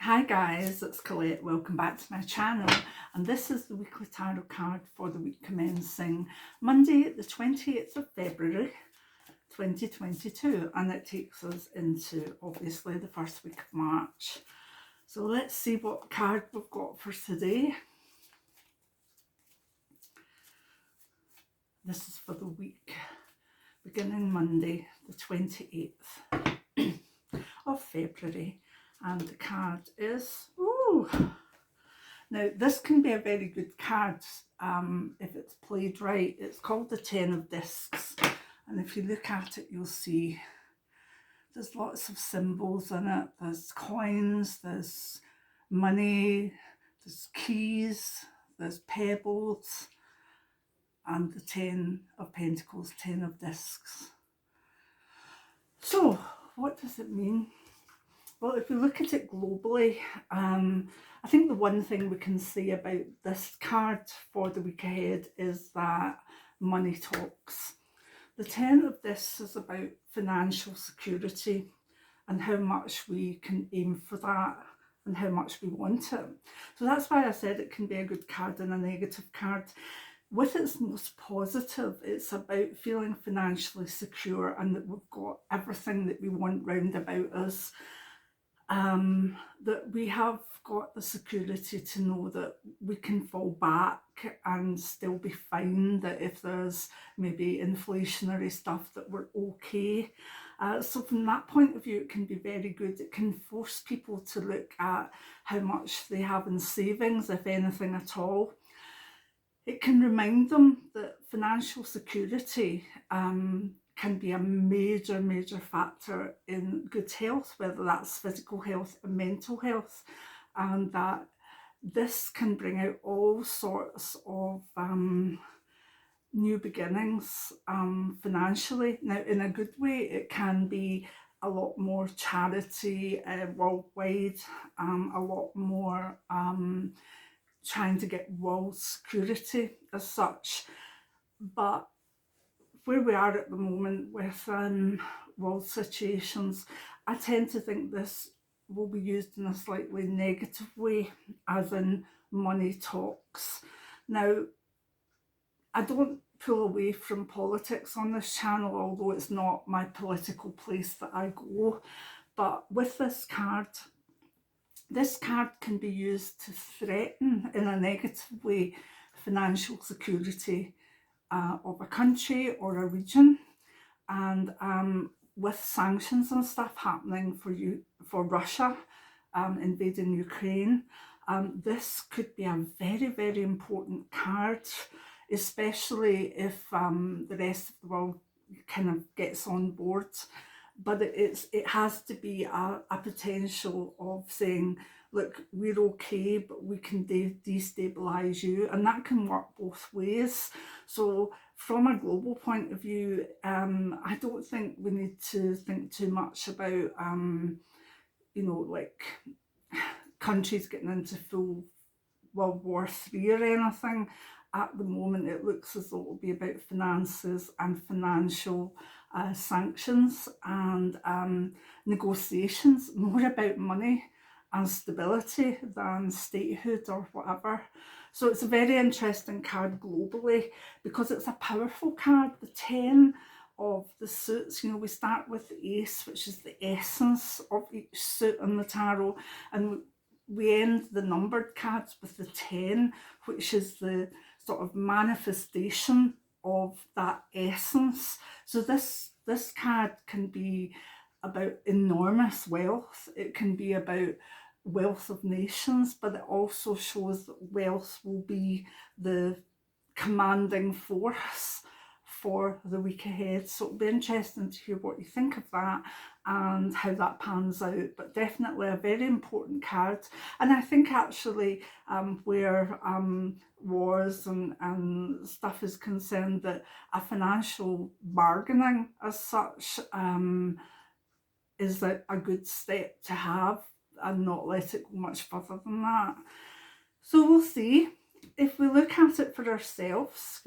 Hi guys, it's Colette. Welcome back to my channel, and this is the weekly tarot card for the week commencing Monday the 28th of February 2022, and it takes us into obviously the first week of March. So let's see what card we've got for today. This is for the week beginning Monday the 28th of February, and the card is, now this can be a very good card if it's played right. It's called the 10 of Discs, and if you look at it you'll see there's lots of symbols in it. There's coins, there's money, there's keys, there's pebbles, and the 10 of Pentacles, 10 of Discs. So what does it mean? Well, if we look at it globally, I think the one thing we can say about this card for the week ahead is that money talks. The 10 of this is about financial security and how much we can aim for that and how much we want it. So that's why I said it can be a good card and a negative card. With its most positive, it's about feeling financially secure and that we've got everything that we want round about us. That we have got the security to know that we can fall back and still be fine, that if there's maybe inflationary stuff that we're okay. So from that point of view it can be very good. It can force people to look at how much they have in savings, if anything at all. It can remind them that financial security can be a major factor in good health, whether that's physical health and mental health, and that this can bring out all sorts of new beginnings financially. Now, in a good way, it can be a lot more charity worldwide, a lot more trying to get world security as such. But where we are at the moment with world situations, I tend to think this will be used in a slightly negative way, as in money talks. Now, I don't pull away from politics on this channel, although it's not my political place that I go. But with this card can be used to threaten in a negative way financial security of a country or a region. And with sanctions and stuff happening for Russia invading Ukraine, this could be a very important card, especially if the rest of the world kind of gets on board. But it has to be a potential of saying, look, we're okay, but we can destabilise you, and that can work both ways. So from a global point of view, I don't think we need to think too much about, like countries getting into full World War III or anything. At the moment, it looks as though it will be about finances and financial sanctions and negotiations, more about money and stability than statehood or whatever. So it's a very interesting card globally because it's a powerful card. The 10 of the suits, we start with the ace, which is the essence of each suit in the tarot, and we end the numbered cards with the 10, which is the sort of manifestation of that essence. So this card can be about enormous wealth. It can be about wealth of nations, but it also shows that wealth will be the commanding force for the week ahead. So it'll be interesting to hear what you think of that and how that pans out. But definitely a very important card. And I think actually where wars and stuff is concerned, that a financial bargaining as such is a good step to have and not let it go much further than that. So we'll see. If we look at it for ourselves,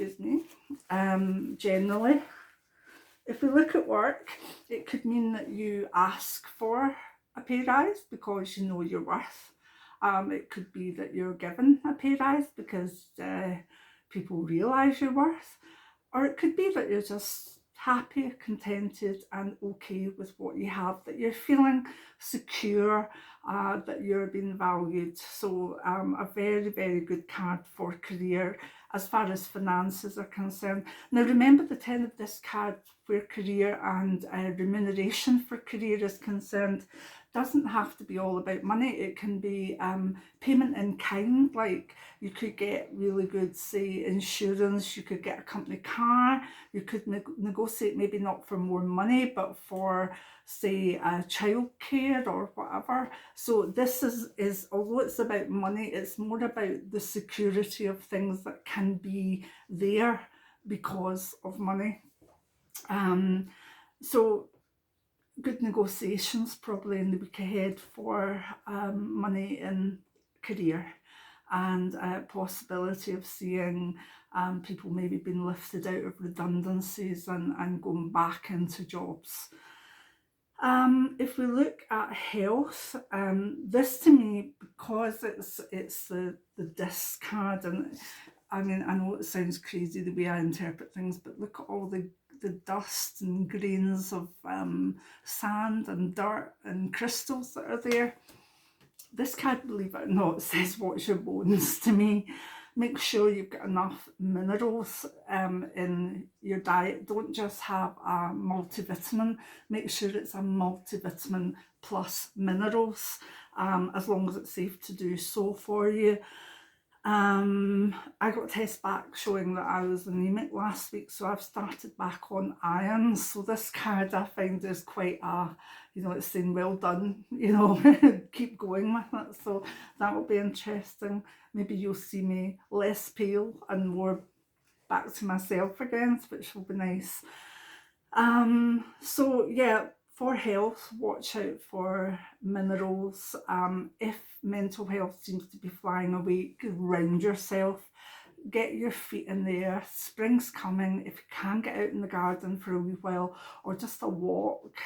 generally, if we look at work, it could mean that you ask for a pay rise because you know your worth. It could be that you're given a pay rise because people realise your worth, or it could be that you're just happy, contented and okay with what you have, that you're feeling secure, that you're being valued. So a very, very good card for career as far as finances are concerned. Now remember, the 10 of this card, where career and remuneration for career is concerned, doesn't have to be all about money. It can be payment in kind, like you could get really good, say, insurance, you could get a company car, you could negotiate maybe not for more money, but for, say, childcare or whatever. So this is, although it's about money, it's more about the security of things that can be there because of money. So good negotiations probably in the week ahead for money in career, and possibility of seeing people maybe being lifted out of redundancies and going back into jobs. If we look at health, this to me, because it's the disc card, and I mean, I know it sounds crazy the way I interpret things, but look at all the dust and grains of sand and dirt and crystals that are there. This card, believe it or not, says watch your bones to me. Make sure you've got enough minerals in your diet. Don't just have a multivitamin. Make sure it's a multivitamin plus minerals, as long as it's safe to do so for you. I got a test back showing that I was anemic last week, so I've started back on iron. So this card I find is quite a, you know, it's saying well done, you know, keep going with it. So that will be interesting. Maybe you'll see me less pale and more back to myself again, which will be nice. So yeah, for health, watch out for minerals. If mental health seems to be flying away, ground yourself, get your feet in the earth. Spring's coming. If you can get out in the garden for a wee while, or just a walk,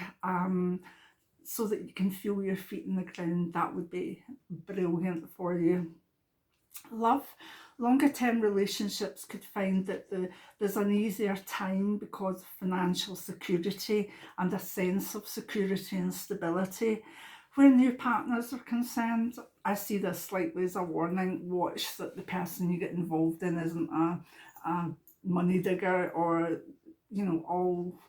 so that you can feel your feet in the ground, that would be brilliant for you. Love. Longer term relationships could find that there's an easier time because of financial security and a sense of security and stability. Where new partners are concerned, I see this slightly as a warning. Watch that the person you get involved in isn't a money digger, or, you know, all,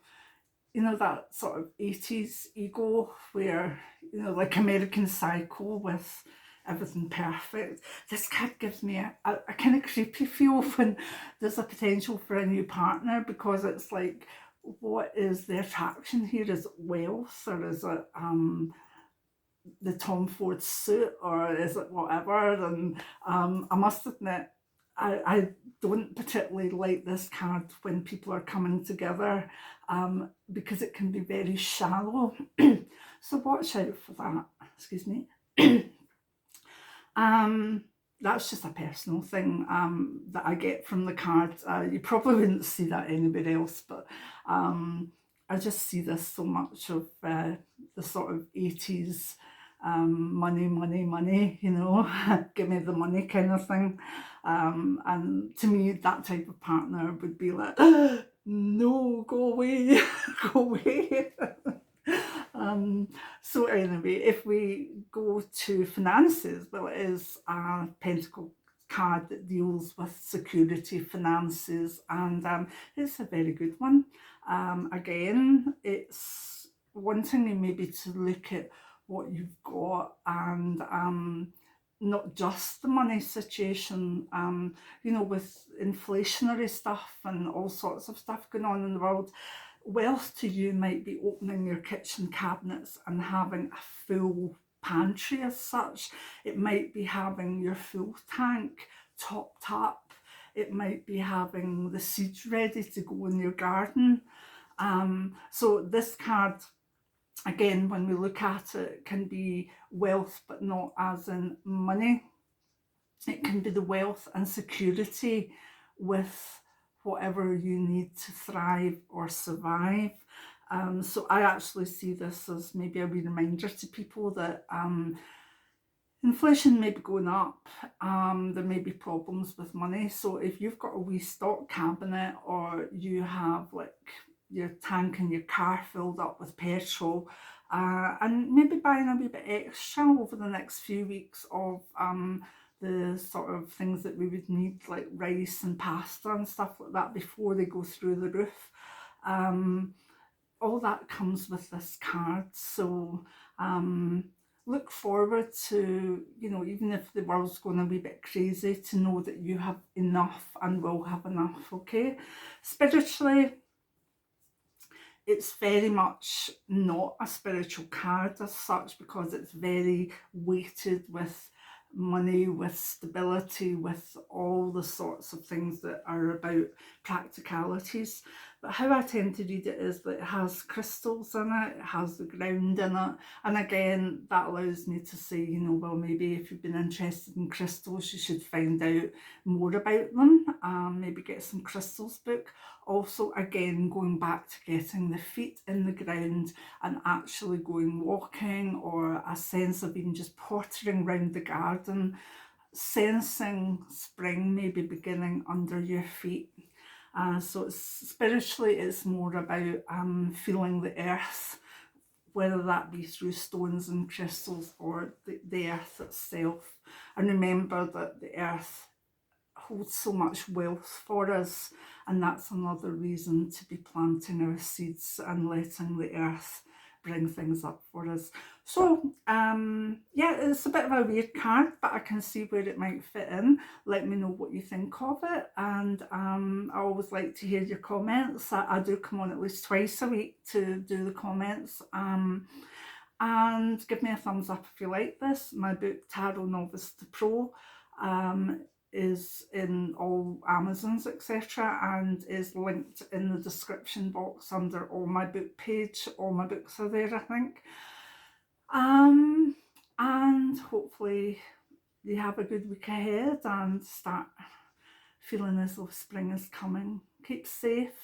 you know, that sort of 80s ego where, you know, like American Psycho with everything perfect. This card gives me a kind of creepy feel when there's a potential for a new partner, because it's like, what is the attraction here? Is it wealth, or is it the Tom Ford suit, or is it whatever? And I must admit, I don't particularly like this card when people are coming together, because it can be very shallow. So watch out for that. Excuse me. That's just a personal thing that I get from the card. You probably wouldn't see that anywhere else, but I just see this so much of the sort of 80s money, you know, give me the money kind of thing. And to me, that type of partner would be like, no, go away, go away. So anyway, if we go to finances, well, it is a pentacle card that deals with security, finances, and it's a very good one. Again, it's wanting you maybe to look at what you've got, and not just the money situation. You know, with inflationary stuff and all sorts of stuff going on in the world, wealth to you might be opening your kitchen cabinets and having a full pantry as such. It might be having your full tank topped up. It might be having the seeds ready to go in your garden. So this card, again, when we look at it, can be wealth, but not as in money. It can be the wealth and security with whatever you need to thrive or survive. So I actually see this as maybe a wee reminder to people that inflation may be going up, there may be problems with money. So if you've got a wee stock cabinet, or you have like your tank in your car filled up with petrol, and maybe buying a wee bit extra over the next few weeks of the sort of things that we would need, like rice and pasta and stuff like that, before they go through the roof. All that comes with this card. So look forward to, even if the world's going a wee bit crazy, to know that you have enough and will have enough, okay? Spiritually, it's very much not a spiritual card as such, because it's very weighted with money, with stability, with all the sorts of things that are about practicalities. But how I tend to read it is that it has crystals in it, it has the ground in it, and again, that allows me to say, well, maybe if you've been interested in crystals, you should find out more about them, maybe get some crystals book. Also, again, going back to getting the feet in the ground and actually going walking, or a sense of even just pottering around the garden, sensing spring maybe beginning under your feet. So spiritually, it's more about feeling the earth, whether that be through stones and crystals, or the earth itself. And remember that the earth holds so much wealth for us, and that's another reason to be planting our seeds and letting the earth bring things up for us. So yeah, it's a bit of a weird card, but I can see where it might fit in. Let me know what you think of it, and I always like to hear your comments. I do come on at least twice a week to do the comments, and give me a thumbs up if you like this. My book Tarot Novice to Pro is in all Amazons, etc., and is linked in the description box under all my book page. All my books are there, I think. And hopefully you have a good week ahead and start feeling as though spring is coming. Keep safe,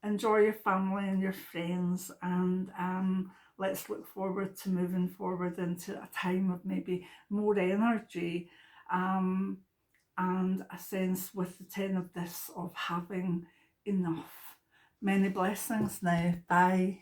enjoy your family and your friends, and let's look forward to moving forward into a time of maybe more energy, and a sense with the 10 of this of having enough. Many blessings now. Bye.